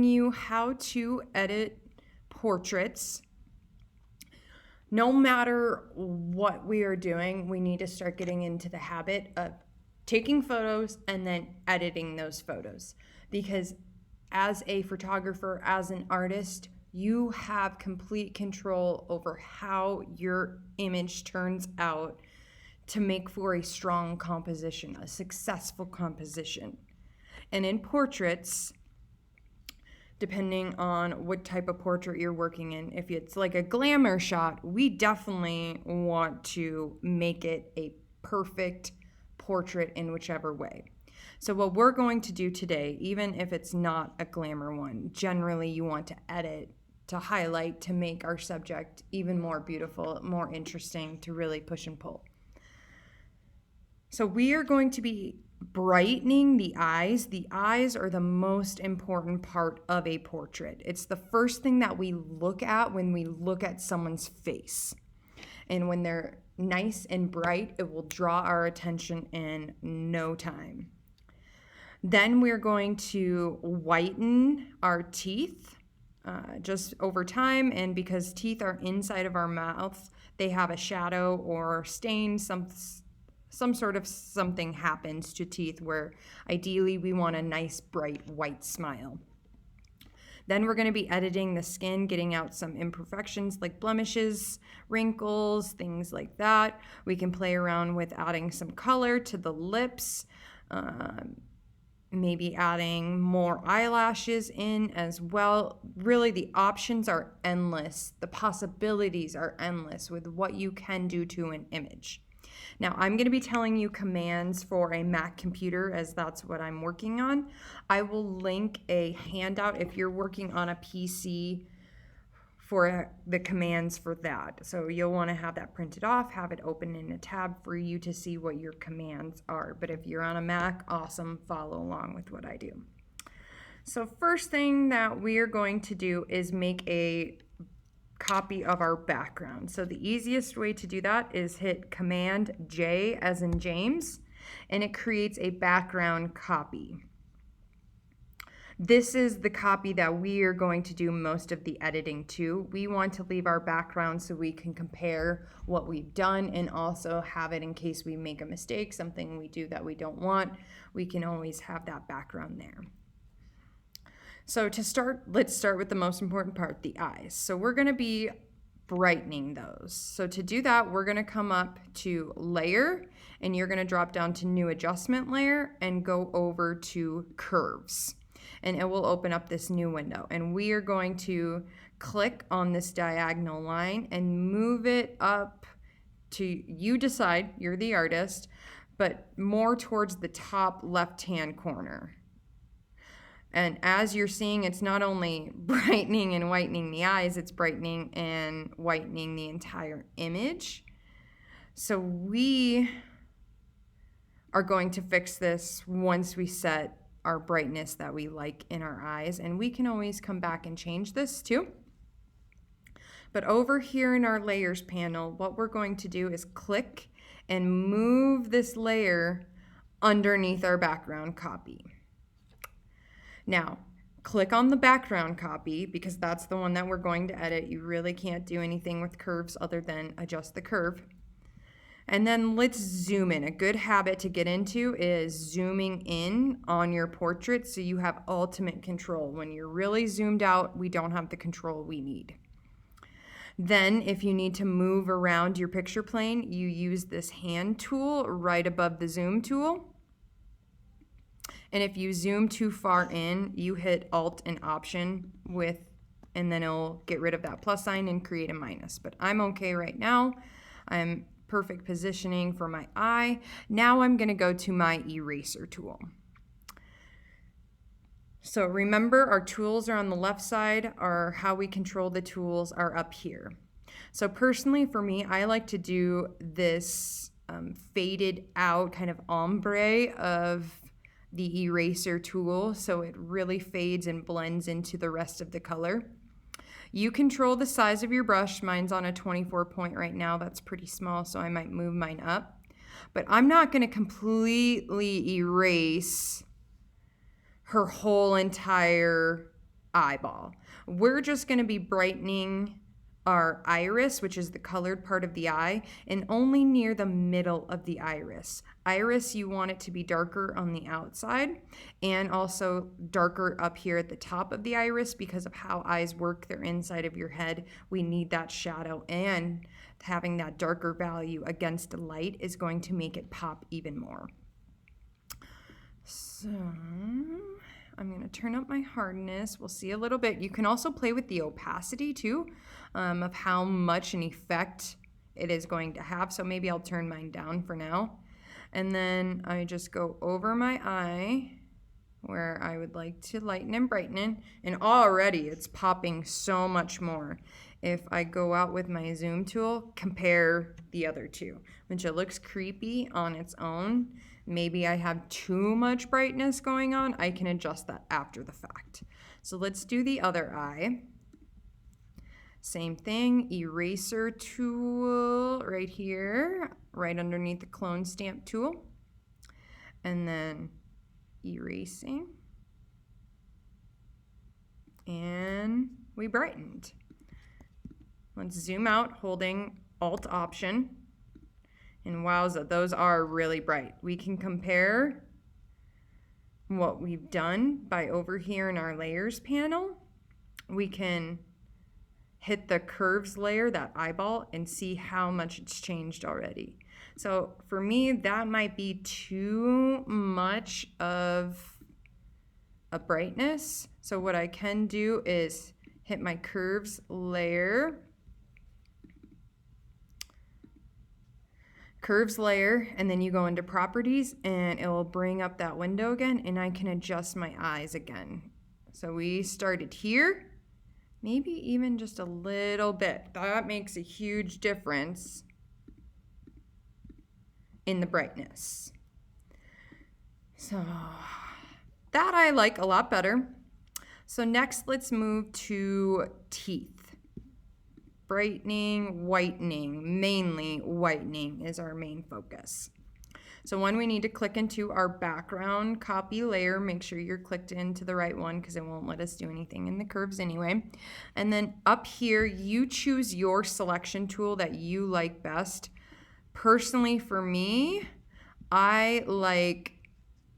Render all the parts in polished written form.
You how to edit portraits. No matter what we are doing, we need to start getting into the habit of taking photos and then editing those photos, because as a photographer, as an artist, you have complete control over how your image turns out to make for a strong composition, a successful composition. And in portraits, depending on what type of portrait you're working in, if it's like a glamour shot, we definitely want to make it a perfect portrait in whichever way. So what we're going to do today, even if it's not a glamour one, generally you want to edit, to highlight, to make our subject even more beautiful, more interesting, to really push and pull. So we are going to be brightening the eyes. The eyes are the most important part of a portrait. It's the first thing that we look at when we look at someone's face. And when they're nice and bright, it will draw our attention in no time. Then we're going to whiten our teeth just over time. And because teeth are inside of our mouth, they have a shadow or stain, some sort of something happens to teeth where ideally we want a nice bright white smile. Then we're going to be editing the skin, getting out some imperfections like blemishes, wrinkles, things like that. We can play around with adding some color to the lips, maybe adding more eyelashes in as well. Really, the options are endless. The possibilities are endless with what you can do to an image. Now, I'm going to be telling you commands for a Mac computer, as that's what I'm working on. I will link a handout if you're working on a PC for the commands for that. So you'll want to have that printed off, have it open in a tab for you to see what your commands are. But if you're on a Mac, awesome, follow along with what I do. So first thing that we are going to do is make a copy of our background. So the easiest way to do that is hit Command J as in James, and it creates a background copy. This is the copy that we are going to do most of the editing to. We want to leave our background so we can compare what we've done and also have it in case we make a mistake, something we do that we don't want. We can always have that background there. So to start, let's start with the most important part, the eyes. So we're going to be brightening those. So to do that, we're going to come up to Layer, and you're going to drop down to New Adjustment Layer and go over to Curves. And it will open up this new window. And we are going to click on this diagonal line and move it up to, you decide, you're the artist, but more towards the top left-hand corner. And as you're seeing, it's not only brightening and whitening the eyes, it's brightening and whitening the entire image. So we are going to fix this once we set our brightness that we like in our eyes. And we can always come back and change this too. But over here in our layers panel, what we're going to do is click and move this layer underneath our background copy. Now, click on the background copy because that's the one that we're going to edit. You really can't do anything with curves other than adjust the curve. And then let's zoom in. A good habit to get into is zooming in on your portrait so you have ultimate control. When you're really zoomed out, we don't have the control we need. Then if you need to move around your picture plane, you use this hand tool right above the zoom tool. And if you zoom too far in, you hit Alt and Option and then it'll get rid of that plus sign and create a minus. But I'm okay right now. I'm perfect positioning for my eye. Now I'm gonna go to my eraser tool. So remember, our tools are on the left side, or how we control the tools are up here. So personally for me, I like to do this faded out kind of ombre of the eraser tool, so it really fades and blends into the rest of the color. You control the size of your brush. Mine's on a 24 point right now. That's pretty small, so I might move mine up. But I'm not going to completely erase her whole entire eyeball. We're just going to be brightening our iris, which is the colored part of the eye, and only near the middle of the iris. Iris, you want it to be darker on the outside and also darker up here at the top of the iris because of how eyes work. They're inside of your head. We need that shadow, and having that darker value against the light is going to make it pop even more. So I'm going to turn up my hardness. We'll see a little bit. You can also play with the opacity too, of how much an effect it is going to have. So maybe I'll turn mine down for now. And then I just go over my eye where I would like to lighten and brighten. And already it's popping so much more. If I go out with my zoom tool, compare the other two, which it looks creepy on its own. Maybe I have too much brightness going on. I can adjust that after the fact. So let's do the other eye. Same thing, eraser tool right here, right underneath the clone stamp tool. And then erasing. And we brightened. Let's zoom out holding Alt Option. And wowza, those are really bright. We can compare what we've done by over here in our layers panel. We can hit the curves layer, that eyeball, and see how much it's changed already. So for me, that might be too much of a brightness. So what I can do is hit my curves layer, and then you go into properties and it will bring up that window again, and I can adjust my eyes again. So we started here, maybe even just a little bit. That makes a huge difference in the brightness. So that I like a lot better. So next, let's move to teeth. Brightening, whitening, mainly whitening is our main focus. So one, we need to click into our background copy layer. Make sure you're clicked into the right one because it won't let us do anything in the curves anyway. And then up here, you choose your selection tool that you like best. Personally, for me, I like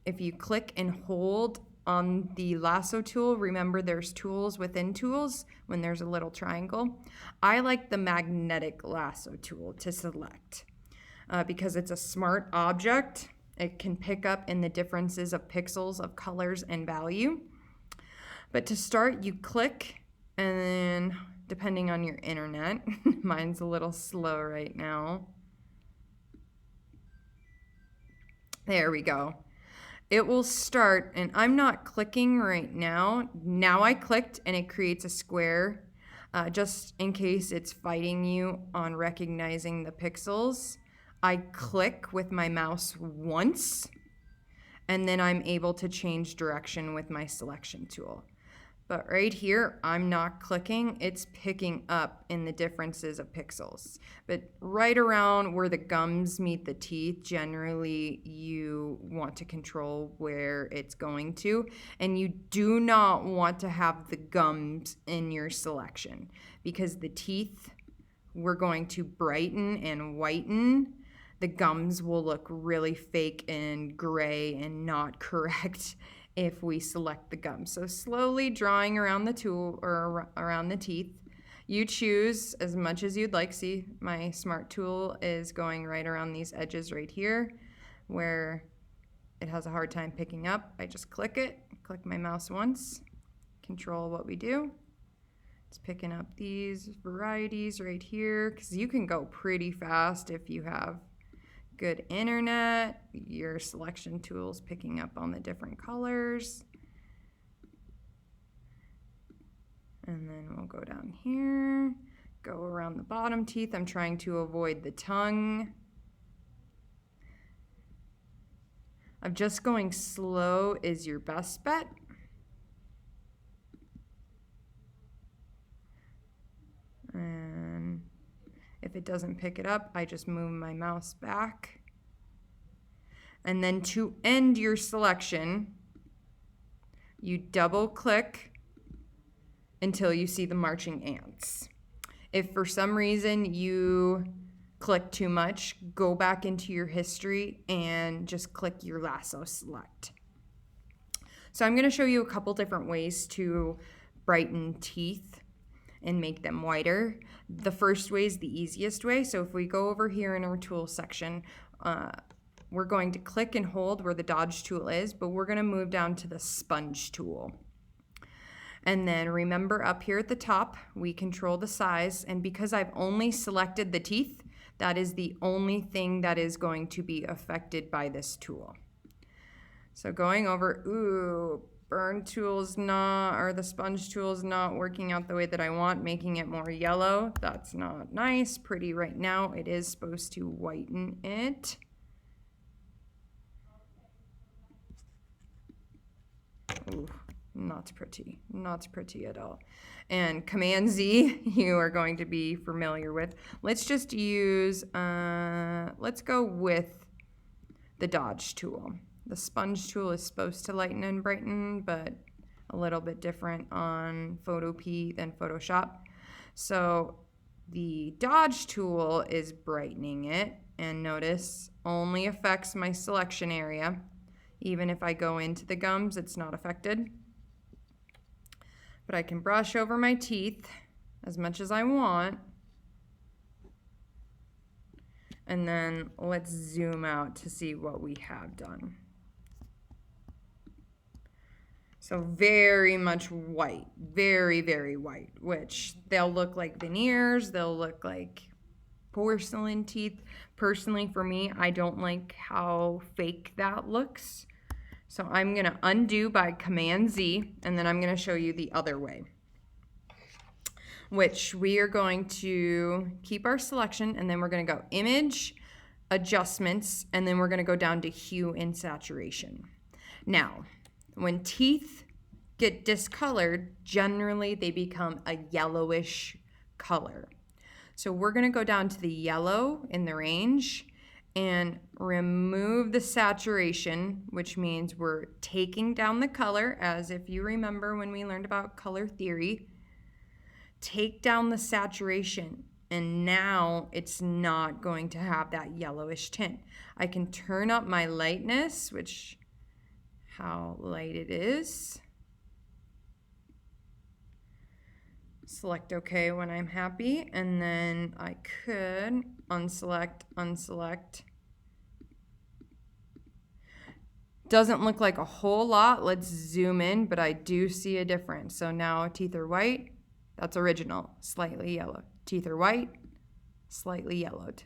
if you click and hold on the lasso tool. Remember, there's tools within tools when there's a little triangle. I like the magnetic lasso tool to select because it's a smart object. It can pick up in the differences of pixels of colors and value. But to start, you click, and then depending on your internet, mine's a little slow right now. There we go. It will start, and I'm not clicking right now. Now I clicked and it creates a square just in case it's fighting you on recognizing the pixels. I click with my mouse once, and then I'm able to change direction with my selection tool. But right here, I'm not clicking. It's picking up in the differences of pixels. But right around where the gums meet the teeth, generally you want to control where it's going to. And you do not want to have the gums in your selection because the teeth, we're going to brighten and whiten. The gums will look really fake and gray and not correct if we select the gums. So slowly drawing around the tool or around the teeth. You choose as much as you'd like. See, my smart tool is going right around these edges right here where it has a hard time picking up. I just click it, click my mouse once, control what we do. It's picking up these varieties right here because you can go pretty fast if you have good internet. Your selection tool's picking up on the different colors. And then we'll go down here, go around the bottom teeth. I'm trying to avoid the tongue. Of just going slow is your best bet. And if it doesn't pick it up, I just move my mouse back. And then to end your selection, you double click until you see the marching ants. If for some reason you click too much, go back into your history and just click your lasso select. So I'm going to show you a couple different ways to brighten teeth and make them whiter. The first way is the easiest way. So if we go over here in our tool section, we're going to click and hold where the dodge tool is, but we're going to move down to the sponge tool. And then remember up here at the top, we control the size. And because I've only selected the teeth, that is the only thing that is going to be affected by this tool. So going over, ooh, burn tool's not, or the sponge tool's not working out the way that I want, making it more yellow. That's not nice, pretty right now. It is supposed to whiten it. Ooh, not pretty at all. And Command Z, you are going to be familiar with. Let's just use, let's go with the dodge tool. The sponge tool is supposed to lighten and brighten, but a little bit different on Photopea than Photoshop. So the dodge tool is brightening it, and notice only affects my selection area. Even if I go into the gums, it's not affected. But I can brush over my teeth as much as I want. And then let's zoom out to see what we have done. So very much white, very, very white, which they'll look like veneers, they'll look like porcelain teeth. Personally, for me, I don't like how fake that looks. So I'm gonna undo by Command Z, and then I'm gonna show you the other way, which we are going to keep our selection, and then we're gonna go Image, Adjustments, and then we're gonna go down to Hue and Saturation. Now, when teeth get discolored, generally they become a yellowish color. So we're gonna go down to the yellow in the range and remove the saturation, which means we're taking down the color, as if you remember when we learned about color theory. Take down the saturation, and now it's not going to have that yellowish tint. I can turn up my lightness, which how light it is. Select OK when I'm happy, and then I could unselect, unselect. Doesn't look like a whole lot. Let's zoom in, but I do see a difference. So now teeth are white, that's original, slightly yellow. Teeth are white, slightly yellowed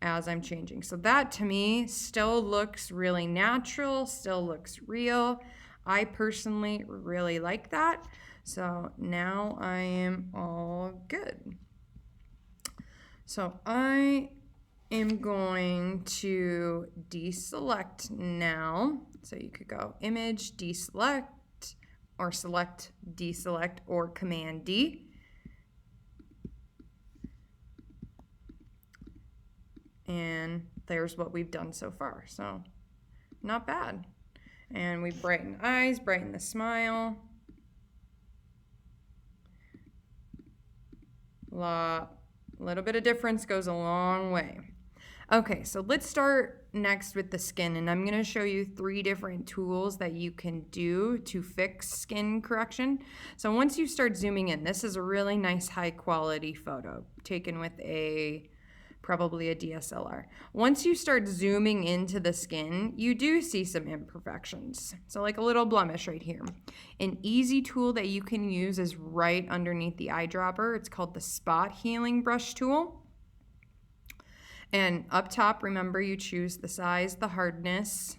as I'm changing. So that to me still looks really natural, still looks real. I personally really like that. So now I am all good. So I am going to deselect now. So you could go Image, Deselect, or Select, Deselect, or Command D. And there's what we've done so far. So not bad. And we brighten eyes, brighten the smile. Little bit of difference goes a long way. Okay, so let's start next with the skin, and I'm going to show you 3 different tools that you can do to fix skin correction. So once you start zooming in, this is a really nice high quality photo taken with probably a DSLR. Once you start zooming into the skin, you do see some imperfections. So like a little blemish right here. An easy tool that you can use is right underneath the eyedropper. It's called the Spot Healing Brush Tool. And up top, remember you choose the size, the hardness,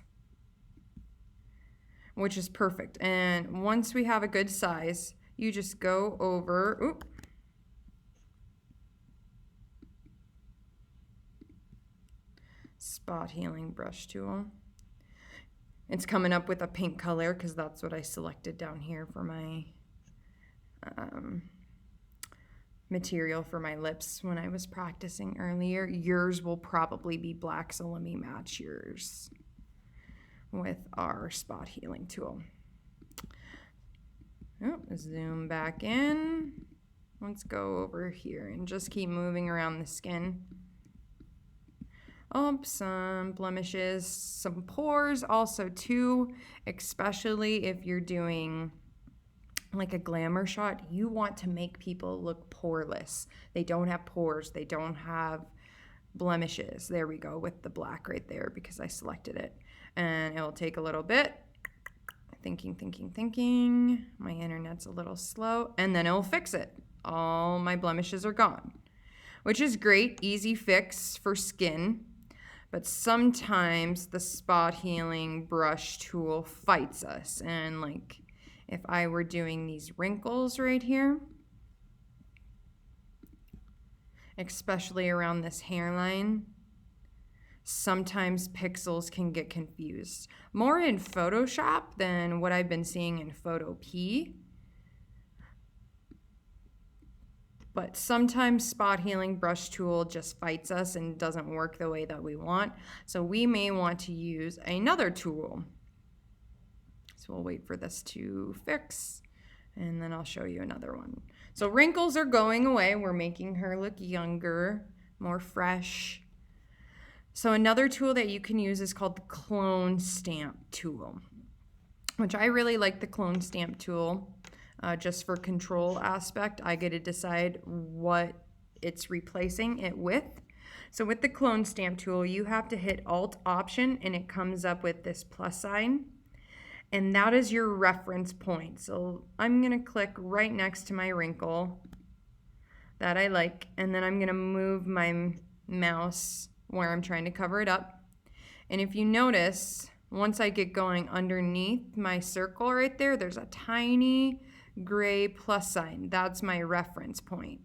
which is perfect. And once we have a good size, you just go over, Spot Healing Brush Tool. It's coming up with a pink color because that's what I selected down here for my material for my lips when I was practicing earlier. Yours will probably be black, so let me match yours with our Spot Healing tool. Oh, zoom back in. Let's go over here and just keep moving around the skin. Oh, some blemishes, some pores also too, especially if you're doing like a glamour shot. You want to make people look poreless. They don't have pores. They don't have blemishes. There we go with the black right there because I selected it. And it will take a little bit. Thinking. My internet's a little slow. And then it will fix it. All my blemishes are gone, which is great. Easy fix for skin. But sometimes the spot healing brush tool fights us. And like if I were doing these wrinkles right here, especially around this hairline, sometimes pixels can get confused. More in Photoshop than what I've been seeing in Photo P. But sometimes spot healing brush tool just fights us and doesn't work the way that we want. So we may want to use another tool. So we'll wait for this to fix and then I'll show you another one. So wrinkles are going away. We're making her look younger, more fresh. So another tool that you can use is called the clone stamp tool, which I really like the clone stamp tool. Just for control aspect, I get to decide what it's replacing it with. So with the clone stamp tool, you have to hit Alt Option and it comes up with this plus sign. And that is your reference point. So I'm gonna click right next to my wrinkle that I like, and then I'm gonna move my mouse where I'm trying to cover it up. And if you notice, once I get going underneath my circle right there, there's a tiny gray plus sign. That's my reference point,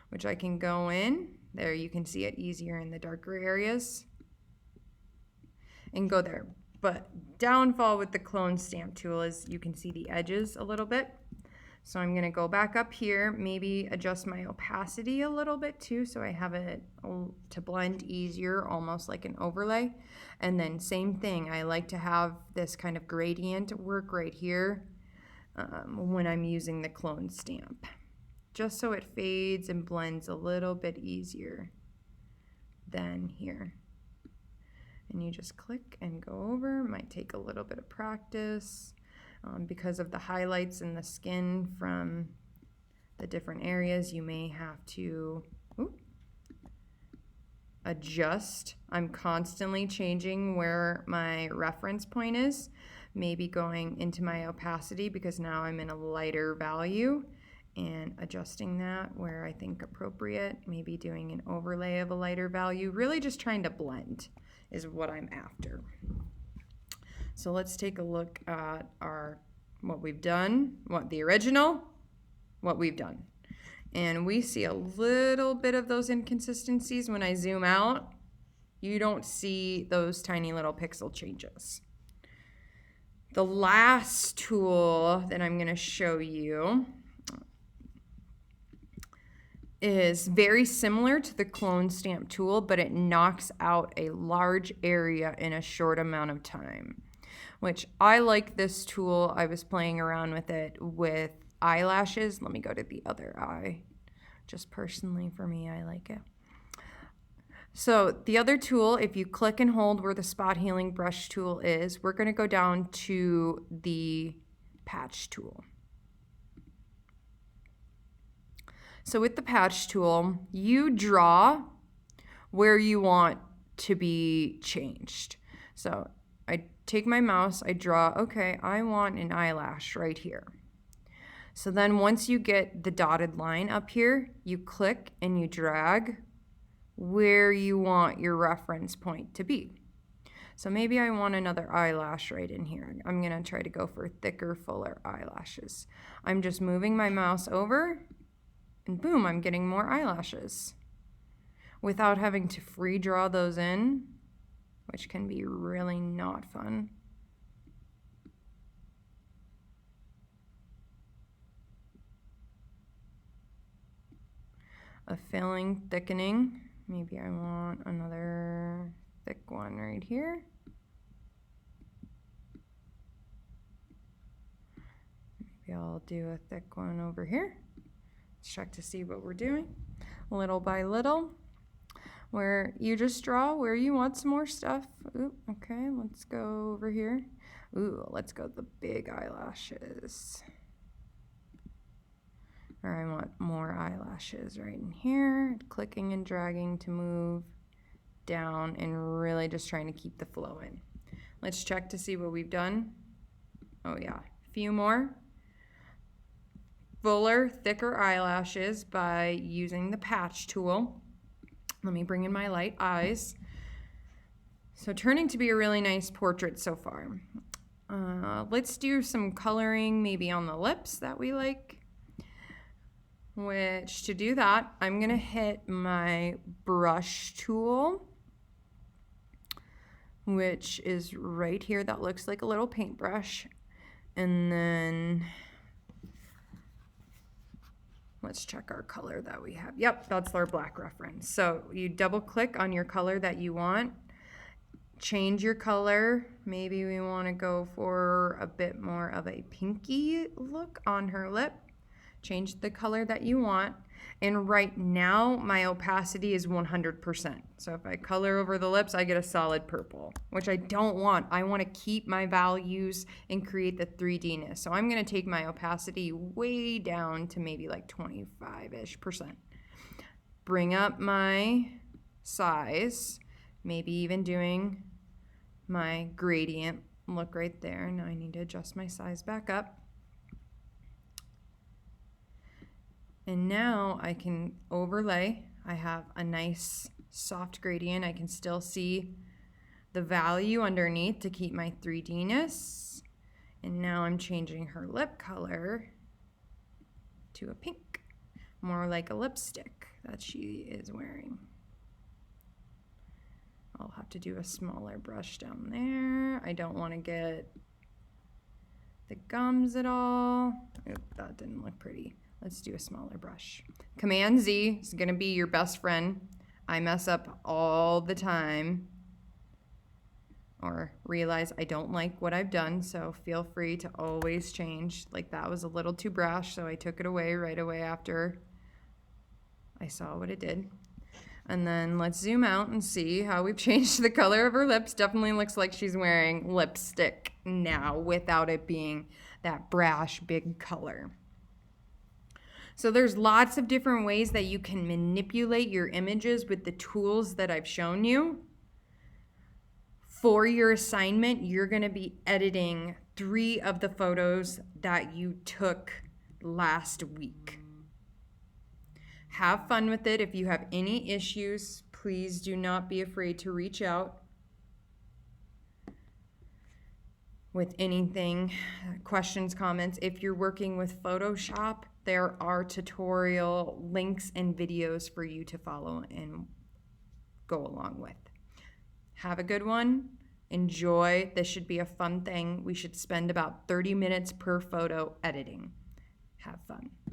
which I can go in. There you can see it easier in the darker areas and go there. But downfall with the clone stamp tool is you can see the edges a little bit. So I'm gonna go back up here, maybe adjust my opacity a little bit too, so I have it to blend easier, almost like an overlay. And then same thing, I like to have this kind of gradient work right here when I'm using the clone stamp, just so it fades and blends a little bit easier than here. And you just click and go over. Might take a little bit of practice because of the highlights in the skin from the different areas. You may have to adjust. I'm constantly changing where my reference point is, maybe going into my opacity because now I'm in a lighter value and adjusting that where I think appropriate, maybe doing an overlay of a lighter value, really just trying to blend is what I'm after. So let's take a look at what we've done, what we've done. And we see a little bit of those inconsistencies when I zoom out. You don't see those tiny little pixel changes. The last tool that I'm gonna show you is very similar to the clone stamp tool, but it knocks out a large area in a short amount of time, which I like this tool. I was playing around with it with eyelashes. Let me go to the other eye. Just personally for me, I like it. So the other tool, if you click and hold where the spot healing brush tool is, we're gonna go down to the patch tool. So with the patch tool, you draw where you want to be changed. So I take my mouse, I draw, okay, I want an eyelash right here. So then once you get the dotted line up here, you click and you drag where you want your reference point to be. So maybe I want another eyelash right in here. I'm gonna try to go for thicker, fuller eyelashes. I'm just moving my mouse over and boom, I'm getting more eyelashes without having to free draw those in, which can be really not fun. A filling, thickening. Maybe I want another thick one right here. Maybe I'll do a thick one over here. Let's check to see what we're doing. Little by little, where you just draw where you want some more stuff. Ooh, okay, let's go over here. Ooh, let's go the big eyelashes. Or I want more eyelashes right in here. Clicking and dragging to move down and really just trying to keep the flow in. Let's check to see what we've done. Oh yeah, a few more. Fuller, thicker eyelashes by using the patch tool. Let me bring in my light eyes. So turning to be a really nice portrait so far. Let's do some coloring maybe on the lips that we like. Which to do that, I'm gonna hit my brush tool, which is right here. That looks like a little paintbrush. And then let's check our color that we have. Yep, that's our black reference. So you double click on your color that you want, change your color. Maybe we want to go for a bit more of a pinky look on her lip. Change the color that you want. And right now, my opacity is 100%. So if I color over the lips, I get a solid purple, which I don't want. I want to keep my values and create the 3D-ness. So I'm going to take my opacity way down to maybe like 25-ish%. Bring up my size, maybe even doing my gradient look right there. Now I need to adjust my size back up. And now I can overlay. I have a nice soft gradient. I can still see the value underneath to keep my 3D-ness. And now I'm changing her lip color to a pink, more like a lipstick that she is wearing. I'll have to do a smaller brush down there. I don't want to get the gums at all. Oop, that didn't look pretty. Let's do a smaller brush. Command Z is gonna be your best friend. I mess up all the time or realize I don't like what I've done, so feel free to always change. Like that was a little too brash, so I took it away right away after I saw what it did. And then let's zoom out and see how we've changed the color of her lips. Definitely looks like she's wearing lipstick now without it being that brash big color. So there's lots of different ways that you can manipulate your images with the tools that I've shown you. For your assignment, you're going to be editing 3 of the photos that you took last week. Have fun with it. If you have any issues, please do not be afraid to reach out with anything, questions, comments. If you're working with Photoshop, there are tutorial links and videos for you to follow and go along with. Have a good one. Enjoy. This should be a fun thing. We should spend about 30 minutes per photo editing. Have fun.